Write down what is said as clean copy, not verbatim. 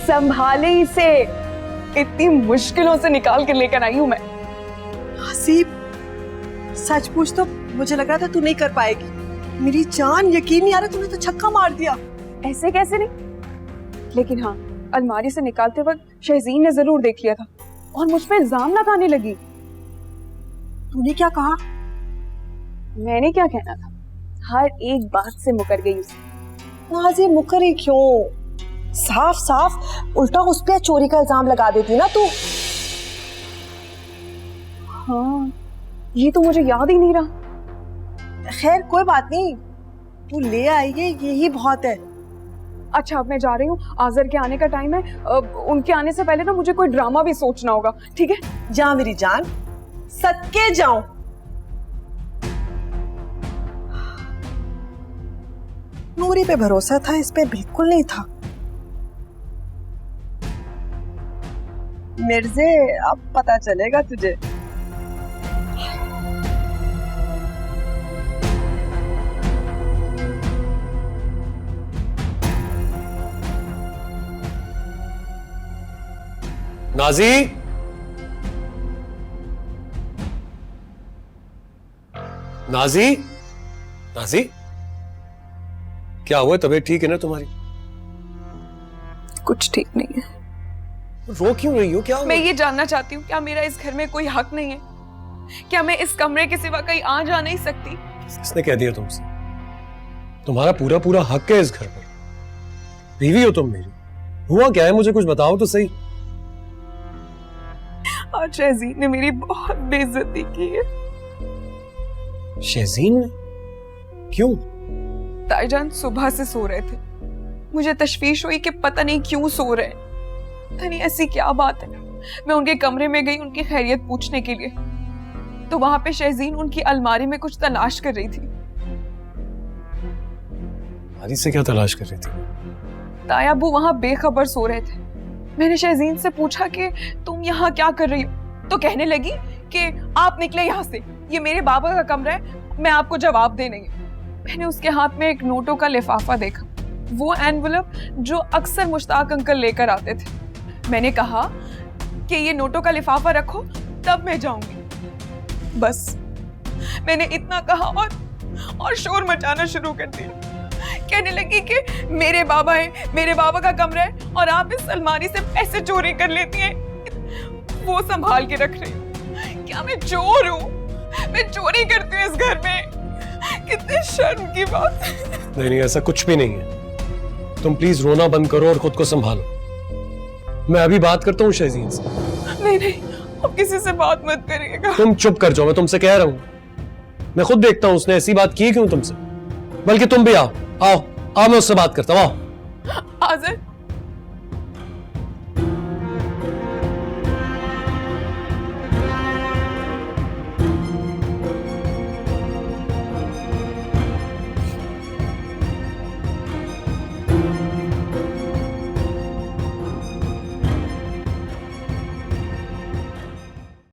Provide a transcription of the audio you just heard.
संभाले इसे, इतनी मुश्किलों से निकाल के लेकर आई हूं मैं। हसीब, सच पूछ तो मुझे लग रहा था तू नहीं कर पाएगी। मेरी जान, यकीन नहीं आ रहा, तूने तो छक्का मार दिया। ऐसे कैसे नहीं, लेकिन हाँ, अलमारी से निकालते वक्त शहजीन ने जरूर देख लिया था और मुझ पे इल्जाम लगाने लगी। तूने क्या कहा? मैंने क्या कहना था, हर एक बात से मुकर गई उसे। नाज़ी, मुकरी क्यों? साफ साफ उल्टा उस पे चोरी का इल्जाम लगा देती ना तू। हाँ, ये तो मुझे याद ही नहीं रहा। खैर कोई बात नहीं, तू ले आई है, यही बहुत है। अच्छा, अब मैं जा रही हूँ, आज़र के आने का टाइम है। उनके आने से पहले ना मुझे कोई ड्रामा भी सोचना होगा, ठीक है? जा मेरी जान, सदके जाऊं। नूरी पे भरोसा था, इस पे बिल्कुल नहीं था। मिर्जे, अब पता चलेगा तुझे। नाजी, नाजी, नाजी, क्या हुआ? तबीयत ठीक है ना तुम्हारी? कुछ ठीक नहीं है। रो क्यों रही हो? क्या मैं ये जानना चाहती हूँ, क्या मेरा इस घर में कोई हक नहीं है? क्या मैं इस कमरे के सिवा कहीं आ जा नहीं सकती? किसने कह दिया तुमसे? तुम्हारा पूरा पूरा हक है इस घर पर। बीवी हो तुम मेरी। हुआ क्या है, मुझे कुछ बताओ तो सही। आज शहजीन ने मेरी बहुत बेइज्जती की है। शहजीन ने? क्यों? ताईजान सुबह से सो रहे थे, मुझे तशवीश हुई कि पता नहीं क्यों सो रहे हैं। पता नहीं ऐसी क्या बात है। मैं उनके कमरे में गई उनकी खैरियत पूछने के लिए, तो वहां पे शहजीन उनकी अलमारी में कुछ तलाश कर रही थी। अलमारी से क्या तलाश कर रही थी? तायाबू वहां बेखबर सो रहे थे। मैंने शहजीन से पूछा कि तुम यहाँ क्या कर रही हो, तो कहने लगी कि आप निकले यहाँ से, ये मेरे बाबा का कमरा है, मैं आपको जवाब दे नहीं। मैंने उसके हाथ में एक नोटों का लिफाफा देखा, वो एनवलप जो अक्सर मुश्ताक अंकल लेकर आते थे। मैंने कहा कि ये नोटों का लिफाफा रखो, तब मैं जाऊंगी। बस मैंने इतना कहा और शोर मचाना शुरू कर दिया। कहने लगी कि मेरे बाबा है, मेरे बाबा का कमरा है और आप इस अलमारी से पैसे चोरी कर लेती हैं, वो संभाल के रख रही हूँ। क्या मैं चोर हूँ? मैं चोरी करती हूँ इस घर में? कितने शर्म की बात। नहीं नहीं, ऐसा कुछ भी नहीं है। तुम प्लीज रोना बंद करो और खुद को संभालो। मैं अभी बात करता हूँ शहजीन से। नहीं नहीं, अब किसी से बात मत करिएगा। तुम चुप कर जाओ, मैं तुमसे कह रहा हूँ। मैं खुद देखता हूँ उसने ऐसी बात की क्यों तुमसे। बल्कि तुम भी आओ आओ आओ, मैं उससे बात करता हूँ। आओ।